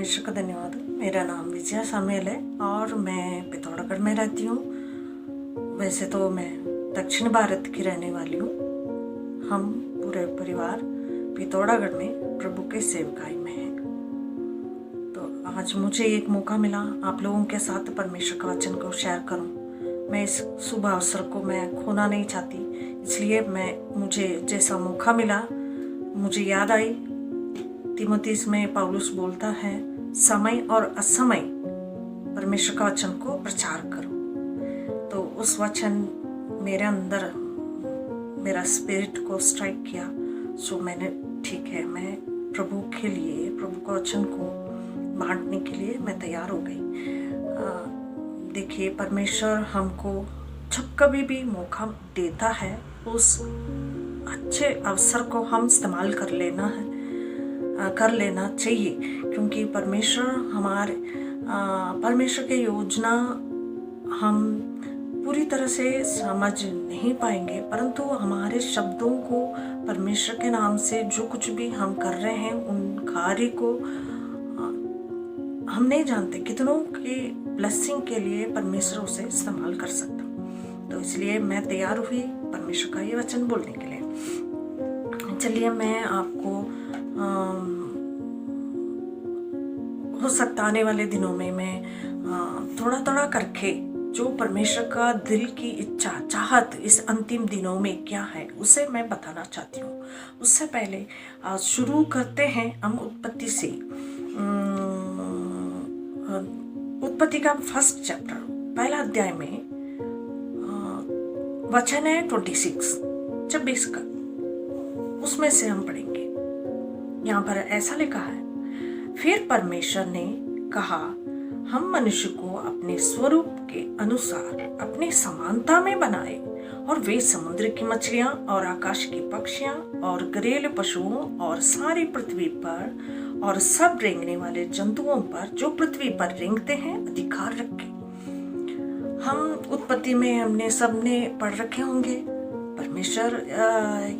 परमेश्वर का धन्यवाद। मेरा नाम विजया सामेल है और मैं पिथौरागढ़ में रहती हूँ। वैसे तो मैं दक्षिण भारत की रहने वाली हूँ। हम पूरे परिवार पिथौरागढ़ में प्रभु के सेवकाई में हैं। तो आज मुझे एक मौका मिला आप लोगों के साथ परमेश्वर का वचन को शेयर करूँ। मैं इस शुभ अवसर को मैं खोना नहीं चाहती, इसलिए मुझे जैसा मौका मिला मुझे याद आई तीमुथियुस में पौलुस बोलता है, समय और असमय परमेश्वर का वचन को प्रचार करो। तो उस वचन मेरे अंदर मेरा स्पिरिट को स्ट्राइक किया। सो मैंने ठीक है, मैं प्रभु के लिए प्रभु का वचन को बांटने के लिए मैं तैयार हो गई। देखिए, परमेश्वर हमको जब कभी भी मौका देता है उस अच्छे अवसर को हम इस्तेमाल कर लेना चाहिए, क्योंकि परमेश्वर की योजना हम पूरी तरह से समझ नहीं पाएंगे, परंतु हमारे शब्दों को परमेश्वर के नाम से जो कुछ भी हम कर रहे हैं उन कार्य को हम नहीं जानते कितनों के ब्लेसिंग के लिए परमेश्वर उसे इस्तेमाल कर सकता। तो इसलिए मैं तैयार हुई परमेश्वर का ये वचन बोलने के लिए। चलिए, मैं आपको हो सकता आने वाले दिनों में मैं थोड़ा थोड़ा करके जो परमेश्वर का दिल की इच्छा चाहत इस अंतिम दिनों में क्या है उसे मैं बताना चाहती हूँ। उससे पहले शुरू करते हैं हम उत्पत्ति से। उत्पत्ति का फर्स्ट चैप्टर पहला अध्याय में वचन है 26 का, उसमें से हम पढ़ेंगे। यहाँ पर ऐसा लिखा है, फिर परमेश्वर ने कहा, हम मनुष्य को अपने स्वरूप के अनुसार अपनी समानता में बनाए और वे समुद्र की मछलियां और आकाश की पक्षियां और घरेलू पशुओं और सारी पृथ्वी पर और सब रेंगने वाले जंतुओं पर जो पृथ्वी पर रेंगते हैं अधिकार रखे। हम उत्पत्ति में हमने सबने पढ़ रखे होंगे। परमेश्वर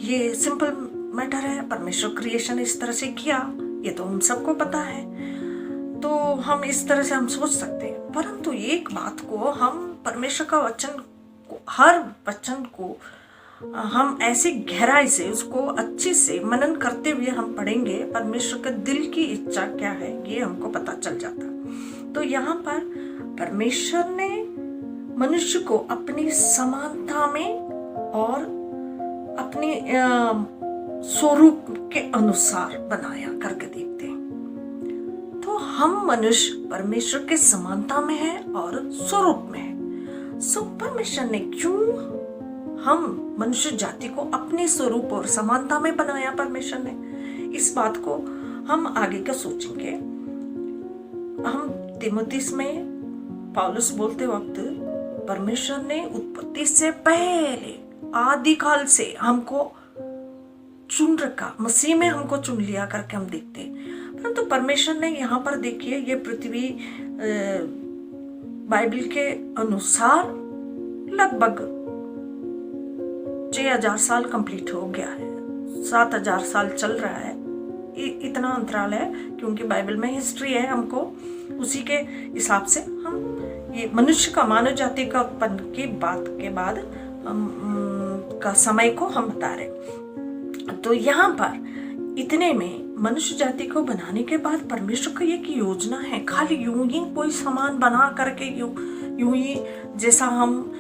ये सिंपल मैटर है, परमेश्वर क्रिएशन इस तरह से किया, ये तो हम सबको पता है। तो हम इस तरह से हम सोच सकते हैं, परंतु एक बात को हम परमेश्वर का वचन को, हर वचन को हम ऐसी गहराई से उसको अच्छे से मनन करते हुए हम पढ़ेंगे, परमेश्वर का दिल की इच्छा क्या है ये हमको पता चल जाता। तो यहाँ पर परमेश्वर ने मनुष्य को अपनी समानता में और अपने स्वरूप के अनुसार बनाया करके देखते हैं। तो हम मनुष्य परमेश्वर के समानता में है और स्वरूप में है। सो परमेश्वर ने क्यों हम मनुष्य जाति को अपने स्वरूप और समानता में बनाया? परमेश्वर ने इस बात को हम आगे का सोचेंगे। हम तीमुथियुस में पौलुस बोलते वक्त परमेश्वर ने उत्पत्ति से पहले आदि काल से हमको चुन रखा, मसीह में हमको चुन लिया करके हम देखते हैं। परंतु परमेश्वर ने यहाँ पर देखिए, ये पृथ्वी बाइबल के अनुसार लगभग 6000 साल कंप्लीट हो गया है, 7000 साल चल रहा है। इतना अंतराल है क्योंकि बाइबल में हिस्ट्री है, हमको उसी के हिसाब से हम ये मनुष्य का मानव जाति का उत्पन्न की बात के बाद का समय को हम बता रहे। तो यहाँ पर इतने में मनुष्य जाति को बनाने के बाद परमेश्वर का एक योजना है। खाली यूं ही कोई सामान बना करके यूं ही जैसा हम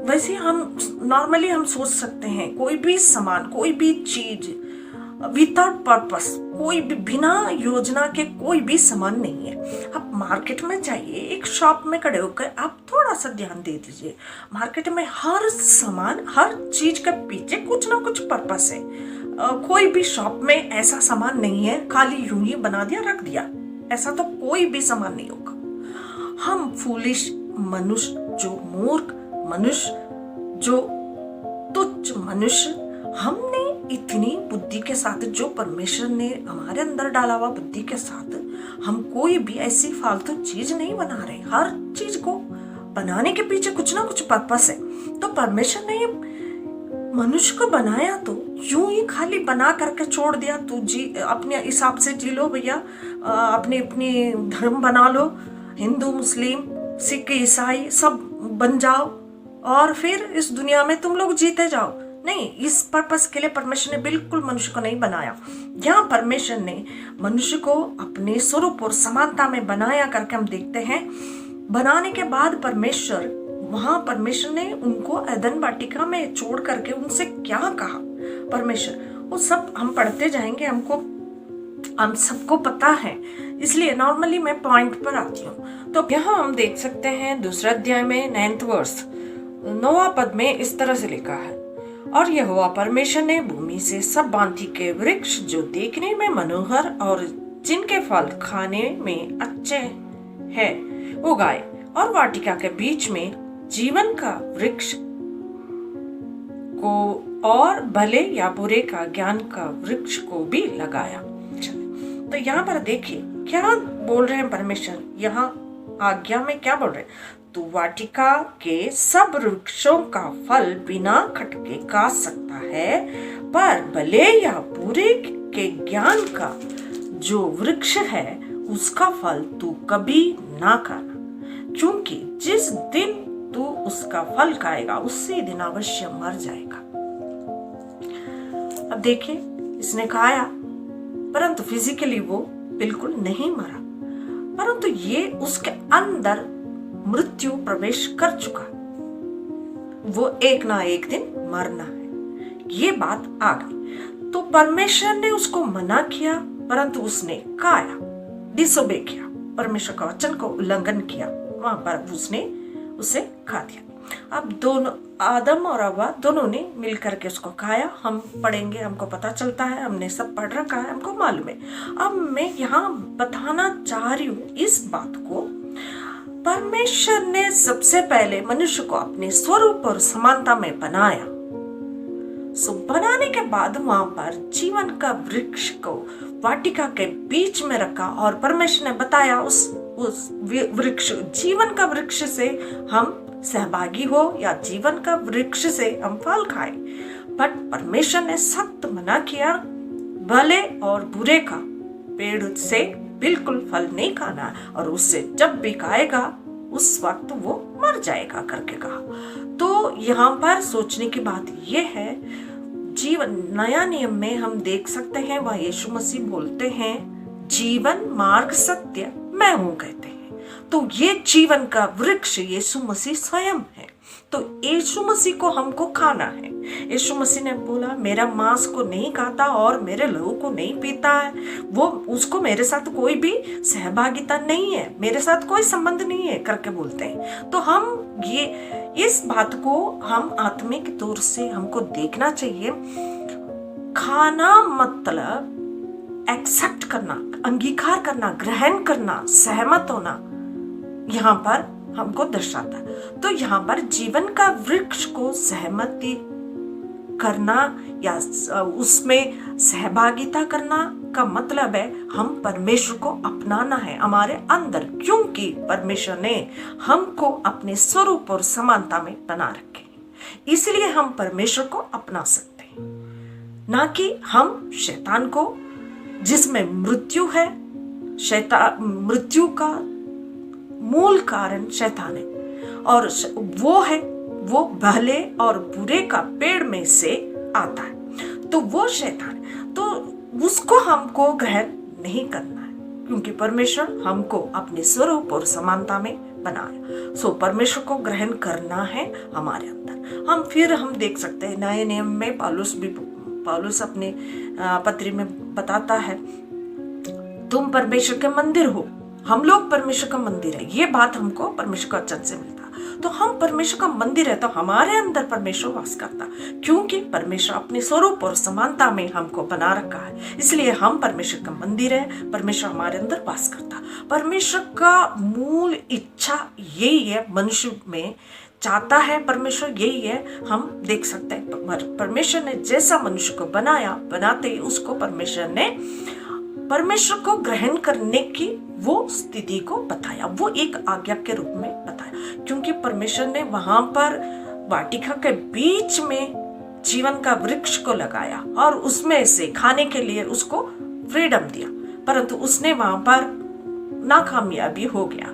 वैसे हम नॉर्मली हम सोच सकते हैं, कोई भी सामान कोई भी चीज विदाउट पर्पस, कोई भी बिना योजना के कोई भी सामान नहीं है। आप मार्केट में जाइए, एक शॉप में खड़े होकर आप थोड़ा सा ध्यान दे दीजिए। मार्केट में हर सामान, हर चीज के पीछे कुछ ना कुछ पर्पस है। कोई भी शॉप में ऐसा सामान नहीं है खाली यूं ही बना दिया रख दिया, ऐसा तो कोई भी सामान नहीं होगा। हम फूलिश मनुष्य, जो मूर्ख मनुष्य, जो तुच्छ मनुष्य, हमने इतनी बुद्धि के साथ जो परमेश्वर ने हमारे अंदर डाला हुआ बुद्धि के साथ हम कोई भी ऐसी फालतू चीज नहीं बना रहे। हर चीज को बनाने के पीछे कुछ ना कुछ पर्पस है। तो परमेश्वर ने मनुष्य को बनाया तो यूं ही खाली बना करके छोड़ दिया, तू जी अपने हिसाब से जी लो भैया, अपनी अपनी धर्म बना लो, हिंदू मुस्लिम सिख ईसाई सब बन जाओ और फिर इस दुनिया में तुम लोग जीते जाओ। नहीं, इस पर्पस के लिए परमेश्वर ने बिल्कुल मनुष्य को नहीं बनाया। यहाँ परमेश्वर ने मनुष्य को अपने स्वरूप और समानता में बनाया करके हम देखते हैं। बनाने के बाद परमेश्वर ने उनको एदन वाटिका में छोड़ करके उनसे क्या कहा परमेश्वर, वो सब हम पढ़ते जाएंगे, हम सबको पता है, इसलिए नॉर्मली मैं पॉइंट पर आती हूँ। तो यहाँ हम देख सकते हैं 2 अध्याय में 9th वर्स 9वां पद में इस तरह से लिखा है, और यहोवा परमेश्वर ने भूमि से सब भांति के वृक्ष जो देखने में मनोहर और जिनके फल खाने में अच्छे हैं उगाए, और वाटिका के बीच में जीवन का वृक्ष को और भले या बुरे का ज्ञान का वृक्ष को भी लगाया। तो यहाँ पर देखिए क्या बोल रहे हैं परमेश्वर, यहाँ आज्ञा में क्या बोल रहे हैं, तो वाटिका के सब वृक्षों का फल बिना खटके खा सकता है, पर भले या बुरे के ज्ञान का जो वृक्ष है उसका फल तू कभी ना खाना, क्योंकि जिस दिन तू उसका फल खाएगा उसी दिन अवश्य मर जाएगा। अब देखिए इसने खाया, परंतु फिजिकली वो बिल्कुल नहीं मरा, परंतु ये उसके अंदर मृत्यु प्रवेश कर चुका, वो एक ना एक दिन मरना है, ये बात आ गई। तो परमेश्वर ने उसको मना किया, परंतु उसने खाया, डिसोबे किया, परमेश्वर का वचन को उल्लंघन किया, वहां पर उसने उसे खा दिया। अब दोनों आदम और हव्वा दोनों ने मिलकर के उसको खाया। हम पढ़ेंगे, हमको पता चलता है, हमने सब पढ़ रखा है, हमको मालूम है। अब मैं यहाँ बताना चाह रही हूँ इस बात को, परमेश्वर ने सबसे पहले मनुष्य को अपने स्वरूप और समानता में बनाया। बनाने के बाद वहां पर जीवन का वृक्ष को वाटिका के बीच में रखा, और परमेश्वर ने बताया उस वृक्ष, जीवन का वृक्ष से हम सहभागी हो या जीवन का वृक्ष से हम फल खाए। बट परमेश्वर ने सख्त मना किया, भले और बुरे का पेड़ से बिल्कुल फल नहीं खाना, और उससे जब भी खाएगा उस वक्त वो मर जाएगा करके कहा। तो यहाँ पर सोचने की बात यह है, जीवन नया नियम में हम देख सकते हैं, वह यीशु मसीह बोलते हैं जीवन मार्ग सत्य मैं हूं कहते हैं। तो ये जीवन का वृक्ष यीशु मसीह स्वयं है। तो यीशु मसीह को हमको खाना है। यीशु मसीह ने बोला मेरा मांस को नहीं खाता और मेरे लहू को नहीं पीता है, वो उसको मेरे साथ कोई भी सहभागिता नहीं है, मेरे साथ कोई संबंध नहीं है करके बोलते हैं। तो हम ये इस बात को हम आत्मिक तौर से हमको देखना चाहिए। खाना मतलब एक्सेप्ट करना, अंगीकार करना, ग्रहण करना, सहमत होना, यहाँ पर हमको दर्शाता है। तो यहाँ पर जीवन का वृक्ष को सहमति करना या उसमें सहभागिता करना का मतलब है हम परमेश्वर को अपनाना है हमारे अंदर, क्योंकि परमेश्वर ने हमको अपने स्वरूप और समानता में बना रखे, इसलिए हम परमेश्वर को अपना सकते हैं, ना कि हम शैतान को, जिसमें मृत्यु है। मृत्यु का मूल कारण शैतान है, और वो भले और बुरे का पेड़ में से आता है, तो वो शैतान है। तो उसको हमको ग्रहण नहीं करना है, क्योंकि परमेश्वर हमको अपने स्वरूप और समानता में बनाया। सो परमेश्वर को ग्रहण करना है हमारे अंदर। हम देख सकते हैं नए नियम में पौलुस अपने पत्री में बताता है, तुम परमेश्वर के मंदिर हो, हम लोग परमेश्वर का मंदिर है। ये बात हमको परमेश्वर का वचन से मिलता। तो हम परमेश्वर का मंदिर है, तो हमारे अंदर परमेश्वर वास करता, क्योंकि परमेश्वर अपने स्वरूप और समानता में हमको बना रखा है, इसलिए हम परमेश्वर का मंदिर है। परमेश्वर हमारे अंदर वास करता। परमेश्वर का मूल इच्छा यही है, मनुष्य में चाहता है परमेश्वर यही है। हम देख सकते हैं परमेश्वर ने जैसा मनुष्य को बनाते ही उसको परमेश्वर को ग्रहण करने की वो स्थिति को बताया, वो एक आज्ञा के रूप में बताया, क्योंकि परमेश्वर ने वहां पर वाटिका के बीच में जीवन का वृक्ष को लगाया और उसमें से खाने के लिए उसको फ्रीडम दिया। परंतु उसने वहां पर नाकामयाबी हो गया,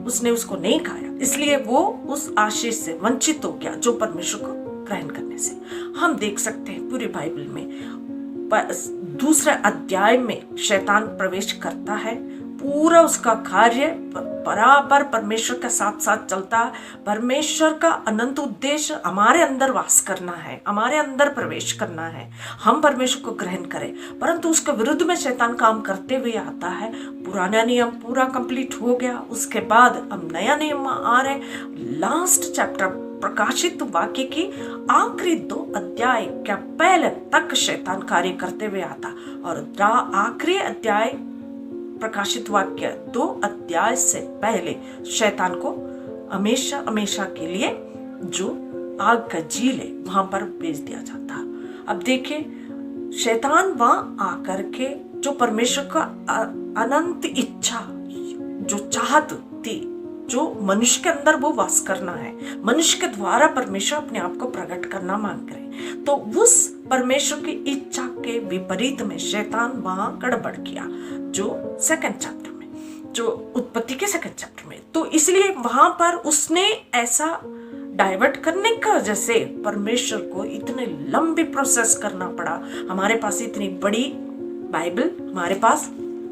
उसने उसको नहीं खाया, इसलिए वो उस आशीष से वंचित हो गया जो परमेश्वर को ग्रहण करने से। हम देख सकते हैं पूरी बाइबल में दूसरे अध्याय में शैतान प्रवेश करता है, पूरा उसका कार्य बराबर परमेश्वर के साथ साथ चलता है। परमेश्वर का अनंत उद्देश्य हमारे अंदर वास करना है, हमारे अंदर प्रवेश करना है, हम परमेश्वर को ग्रहण करें, परंतु उसके विरुद्ध में शैतान काम करते हुए आता है। पुराना नियम पूरा कंप्लीट हो गया, उसके बाद अब नया नियम आ रहे। लास्ट चैप्टर प्रकाशित वाक्य की आखिरी 2 अध्याय क्या पहले तक शैतान कार्य करते हुए आता, और आखिरी अध्याय प्रकाशित वाक्य 2 अध्याय से पहले शैतान को हमेशा हमेशा के लिए जो आग का झील है वहां पर भेज दिया जाता। अब देखिए शैतान वहां आकर के जो परमेश्वर का अनंत इच्छा जो चाहत थी, जो मनुष्य के अंदर वो वास करना है, मनुष्य के द्वारा परमेश्वर अपने आप को प्रकट करना मांग रहे, तो उस परमेश्वर की इच्छा के विपरीत में शैतान वहां गड़बड़ किया, जो 2nd चैप्टर में, जो उत्पत्ति के 2nd चैप्टर में। तो इसलिए वहां पर उसने ऐसा डाइवर्ट करने का वजह से परमेश्वर को इतने लंबी प्रोसेस करना पड़ा। हमारे पास इतनी बड़ी बाइबल हमारे पास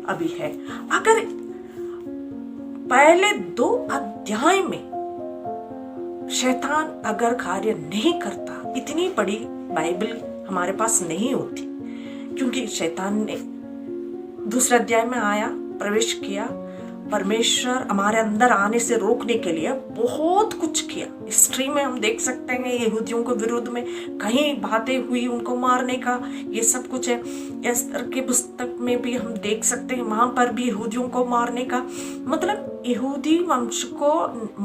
अभी है। अगर पहले 2 अध्याय में शैतान अगर कार्य नहीं करता, इतनी बड़ी बाइबल हमारे पास नहीं होती, क्योंकि शैतान ने दूसरे अध्याय में आया, प्रवेश किया, परमेश्वर हमारे अंदर आने से रोकने के लिए बहुत कुछ किया। हिस्ट्री में हम देख सकते हैं यहूदियों के विरुद्ध में कहीं बातें हुई, उनको मारने का, ये सब कुछ है। एस्तर की पुस्तक में भी हम देख सकते हैं, वहां पर भी यहूदियों को मारने का, मतलब यहूदी वंश को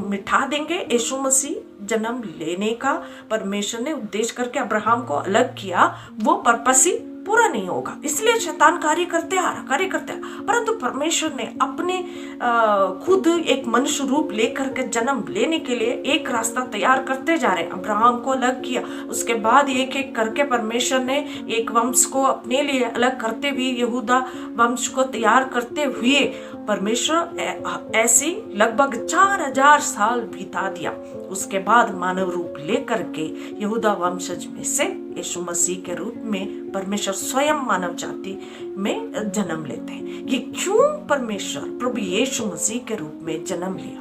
मिटा देंगे। यीशु मसीह जन्म लेने का परमेश्वर ने उद्देश्य करके अब्राहम को अलग किया, वो पर्पस ही पूरा नहीं होगा, इसलिए शैतान कार्य करते आ रहा, परंतु परमेश्वर ने अपने खुद एक मनुष्य रूप लेकर के जन्म लेने के लिए एक रास्ता तैयार करते जा रहे हैं। अब्राहम को अलग किया, उसके बाद एक एक करके परमेश्वर ने एक वंश को अपने लिए अलग करते हुए, यहूदा वंश को तैयार करते हुए परमेश्वर ऐसी लगभग 4000 साल बिता दिया। उसके बाद मानव रूप लेकर के यहूदा वंशज में से यीशु मसीह के रूप में परमेश्वर स्वयं मानव जाति में जन्म लेते हैं। ये क्यों परमेश्वर प्रभु यीशु मसीह के रूप में जन्म लिया?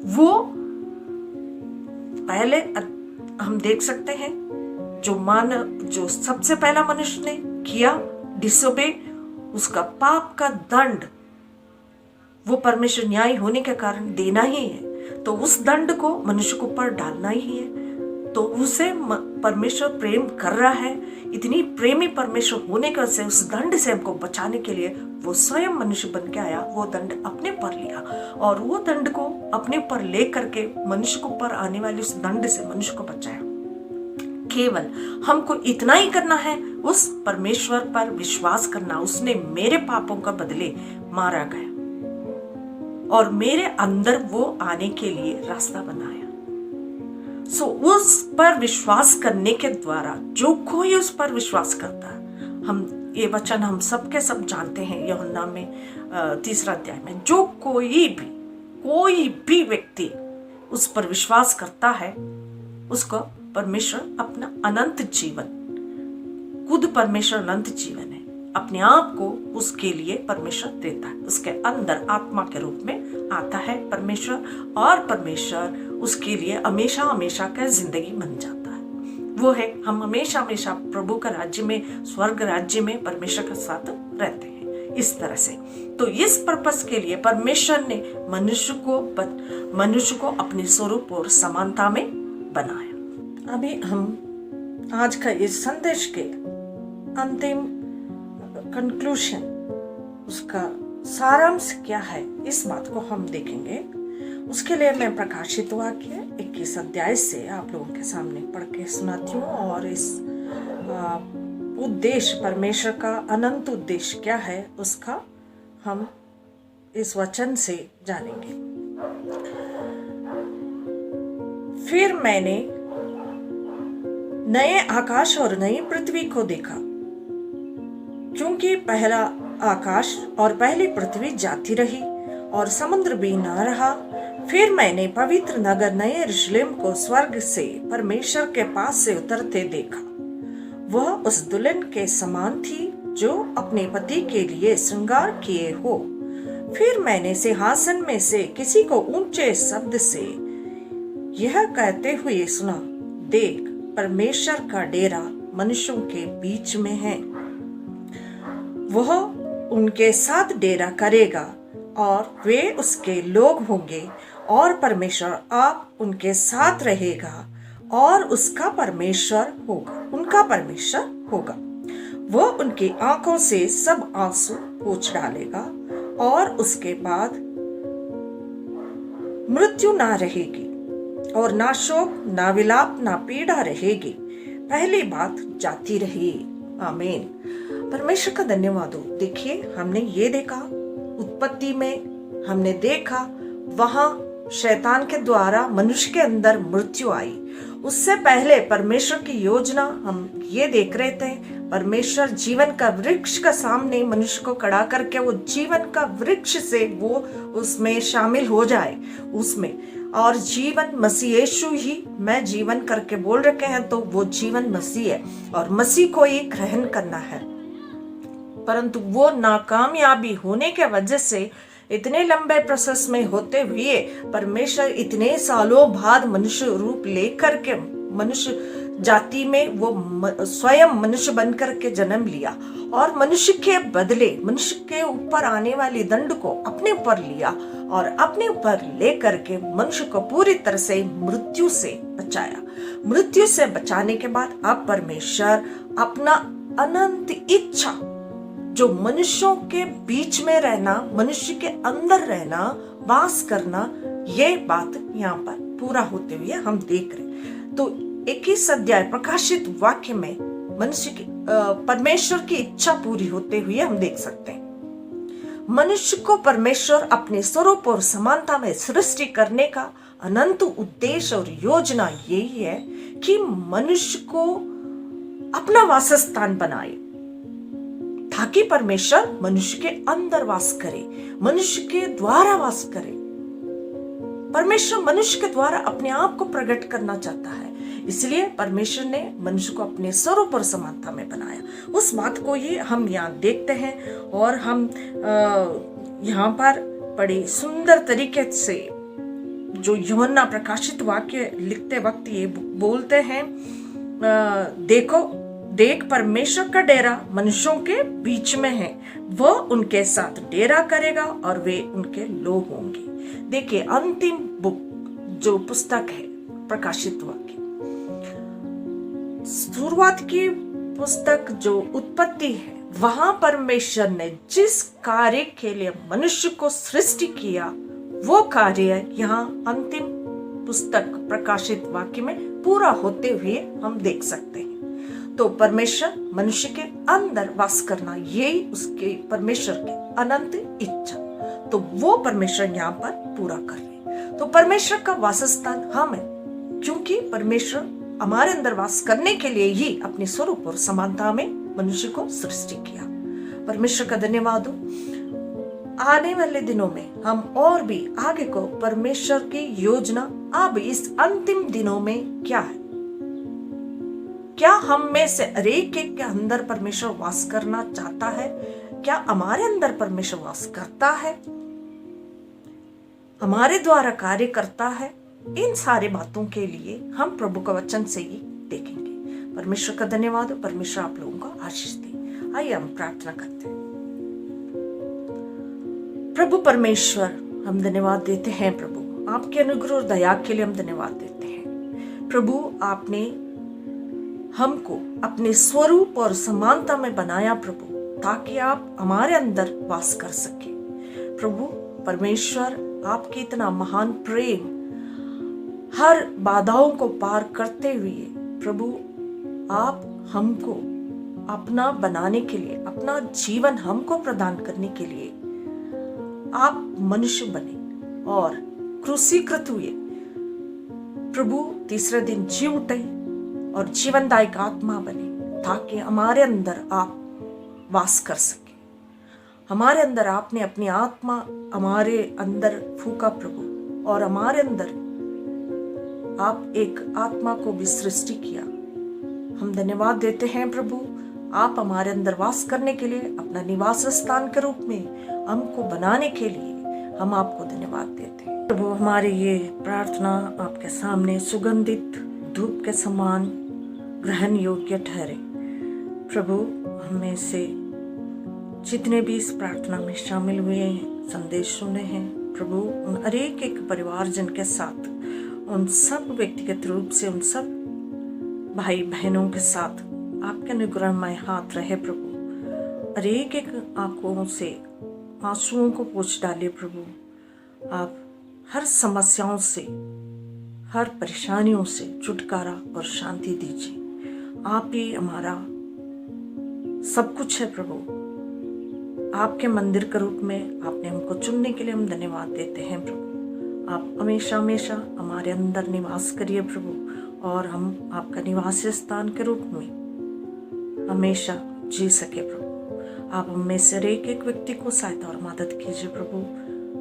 वो पहले हम देख सकते हैं जो सबसे पहला मनुष्य ने किया डिसोबे, उसका पाप का दंड वो परमेश्वर न्याय होने के कारण देना ही है, तो उस दंड को मनुष्य को ऊपर डालना ही है। तो उसे परमेश्वर प्रेम कर रहा है, इतनी प्रेमी परमेश्वर होने का से उस दंड से हमको बचाने के लिए वो स्वयं मनुष्य बन के आया, वो दंड अपने पर लिया, और वो दंड को अपने पर ले करके मनुष्य को ऊपर आने वाले उस दंड से मनुष्य को बचाया। केवल हमको इतना ही करना है, उस परमेश्वर पर विश्वास करना। उसने मेरे पापों का बदले मारा गया और मेरे अंदर वो आने के लिए रास्ता बनाया। उस पर विश्वास करने के द्वारा जो कोई उस पर विश्वास करता है, हम ये वचन हम सबके सब जानते हैं यूहन्ना में 3 अध्याय में, जो कोई भी व्यक्ति उस पर विश्वास करता है उसको परमेश्वर अपना अनंत जीवन, खुद परमेश्वर अनंत जीवन है, अपने आप को उसके लिए परमेश्वर देता है। उसके अंदर आत्मा के रूप में आता है परमेश्वर, और परमेश्वर उसके लिए हमेशा हमेशा का जिंदगी बन जाता है। वो है हम हमेशा हमेशा प्रभु का राज्य में, स्वर्ग राज्य में परमेश्वर के साथ रहते हैं। इस तरह से तो इस पर्पस के लिए परमेश्वर ने मनुष्य को अपने स्वरूप और समानता में बनाया। अभी हम आज का इस संदेश के अंतिम कंक्लूजन, उसका सारांश क्या है, इस बात को हम देखेंगे। उसके लिए मैं प्रकाशित वाक्य 21 अध्याय से आप लोगों के सामने पढ़ के सुनाती हूँ, और इस उद्देश्य, परमेश्वर का अनंत उद्देश्य क्या है उसका हम इस वचन से जानेंगे। फिर मैंने नए आकाश और नई पृथ्वी को देखा, क्योंकि पहला आकाश और पहली पृथ्वी जाती रही और समुद्र भी न रहा। फिर मैंने पवित्र नगर नए यरूशलेम को स्वर्ग से परमेश्वर के पास से उतरते देखा। वह उस दुल्हन के समान थी जो अपने पति के लिए श्रृंगार किए हो। फिर मैंने सिंहासन में से किसी को ऊंचे शब्द से यह कहते हुए सुना, देख, परमेश्वर का डेरा मनुष्यों के बीच में है। वह उनके साथ डेरा करेगा और वे उसके लोग होंगे और परमेश्वर आप उनके साथ रहेगा और उसका परमेश्वर होगा, उनका परमेश्वर होगा। वह उनकी आंखों से सब आंसू पोंछ डालेगा और उसके बाद मृत्यु ना रहेगी और ना शोक, ना विलाप, ना पीड़ा रहेगी। पहली बात जाती रही। आमीन। परमेश्वर का धन्यवाद हो। देखिए, हमने ये देखा उत्पत्ति में, हमने देखा वहां शैतान के द्वारा मनुष्य के अंदर मृत्यु आई। उससे पहले परमेश्वर की योजना हम ये देख रहे थे, परमेश्वर जीवन का वृक्ष का सामने मनुष्य को खड़ा करके वो जीवन का वृक्ष से वो उसमें शामिल हो जाए उसमें, और जीवन मसीह यीशु ही मैं जीवन करके बोल रखे हैं, तो वो जीवन मसीह है और मसीह को ही ग्रहण करना है। परंतु वो नाकामयाबी होने के वजह से इतने लंबे प्रोसेस में होते हुए परमेश्वर इतने सालों बाद मनुष्य रूप लेकर के मनुष्य जाति में वो स्वयं मनुष्य बनकर के जन्म लिया और मनुष्य के बदले मनुष्य के ऊपर आने वाली दंड को अपने ऊपर लिया और अपने ऊपर लेकर के मनुष्य को पूरी तरह से मृत्यु से बचाया। मृत्यु से बचाने के बाद अब परमेश्वर अपना अनंत इच्छा, जो मनुष्यों के बीच में रहना, मनुष्य के अंदर रहना, वास करना, ये बात यहाँ पर पूरा होते हुए हम देख रहे। तो 21 अध्याय प्रकाशित वाक्य में मनुष्य की परमेश्वर की इच्छा पूरी होते हुए हम देख सकते हैं। मनुष्य को परमेश्वर अपने स्वरूप और समानता में सृष्टि करने का अनंत उद्देश्य और योजना यही है कि मनुष्य को अपना वासस्थान बनाए, ताकि परमेश्वर मनुष्य के अंदर वास करे, मनुष्य के द्वारा वास करे। परमेश्वर मनुष्य के द्वारा अपने आप को प्रकट करना चाहता है, इसलिए परमेश्वर ने मनुष्य को अपने स्वरूप और समानता में बनाया। उस बात को ही हम यहाँ देखते हैं और हम यहाँ पर बड़े सुंदर तरीके से जो यूहन्ना प्रकाशित वाक्य लिखते वक्त ये बोलते हैं, देख, परमेश्वर का डेरा मनुष्यों के बीच में है, वह उनके साथ डेरा करेगा और वे उनके लोग होंगे। देखिए, अंतिम बुक जो पुस्तक है प्रकाशित वाक्य, शुरुआत की पुस्तक जो उत्पत्ति है, वहां परमेश्वर ने जिस कार्य के लिए मनुष्य को सृष्टि किया वो कार्य यहाँ अंतिम पुस्तक प्रकाशित वाक्य में पूरा होते हुए हम देख सकते हैं। तो परमेश्वर मनुष्य के अंदर वास करना, यही उसके परमेश्वर की अनंत इच्छा, तो वो परमेश्वर यहाँ पर पूरा कर रहे। तो परमेश्वर का वासस्थान हम है, क्योंकि परमेश्वर हमारे अंदर वास करने के लिए ही अपने स्वरूप और समानता में मनुष्य को सृष्टि किया। परमेश्वर का धन्यवाद हो। आने वाले दिनों में हम और भी आगे को परमेश्वर की योजना अब इस अंतिम दिनों में क्या है, क्या हम में से हरेक एक के अंदर परमेश्वर वास करना चाहता है, क्या हमारे अंदर परमेश्वर वास करता है, हमारे द्वारा कार्य करता है, इन सारे बातों के लिए हम प्रभु का वचन से ही देखेंगे। परमेश्वर का धन्यवाद हो। परमेश्वर आप लोगों को आशीष दे। आइए हम प्रार्थना करते हैं। प्रभु परमेश्वर, हम धन्यवाद देते हैं प्रभु, आपके अनुग्रह और दया के लिए हम धन्यवाद देते हैं। प्रभु, आपने हमको अपने स्वरूप और समानता में बनाया प्रभु, ताकि आप हमारे अंदर वास कर सके। प्रभु परमेश्वर, आपकी इतना महान प्रेम हर बाधाओं को पार करते हुए प्रभु, आप हमको अपना बनाने के लिए, अपना जीवन हमको प्रदान करने के लिए आप मनुष्य बने और क्रूसीकृत हुए। प्रभु, तीसरे दिन जी उठे और जीवनदायक आत्मा बने, ताकि हमारे अंदर आप वास कर सके। हमारे अंदर आपने अपनी आत्मा हमारे अंदर फूका प्रभु, और हमारे अंदर आप एक आत्मा को भी सृष्टि किया। हम धन्यवाद देते हैं प्रभु, आप हमारे अंदर वास करने के लिए, अपना निवास स्थान के रूप में हमको बनाने के लिए हम आपको धन्यवाद देते हैं प्रभु। हमारी ये प्रार्थना आपके सामने सुगंधित धूप के समान ग्रहण योग्य ठहरे प्रभु। हमें से जितने भी इस प्रार्थना में शामिल हुए हैं, संदेश सुने हैं प्रभु, उन हर एक परिवारजन के साथ, उन सब व्यक्तिगत रूप से उन सब भाई बहनों के साथ आपके अनुग्रहमय हाथ रहे प्रभु। हर एक आंखों से आंसुओं को पोंछ डाले प्रभु। आप हर समस्याओं से, हर परेशानियों से छुटकारा और शांति दीजिए। आप ही हमारा सब कुछ है प्रभु। आपके मंदिर के रूप में आपने हमको चुनने के लिए हम धन्यवाद देते हैं प्रभु। आप हमेशा हमेशा हमारे अंदर निवास करिए प्रभु, और हम आपका निवास स्थान के रूप में हमेशा जी सके प्रभु। आप हमें से एक एक व्यक्ति को सहायता और मदद कीजिए प्रभु।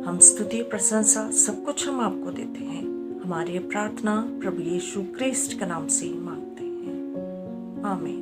हम स्तुति प्रशंसा सब कुछ हम आपको देते हैं। हमारी प्रार्थना प्रभु यीशु क्रिस्ट के नाम से मांगते हैं, आमीन।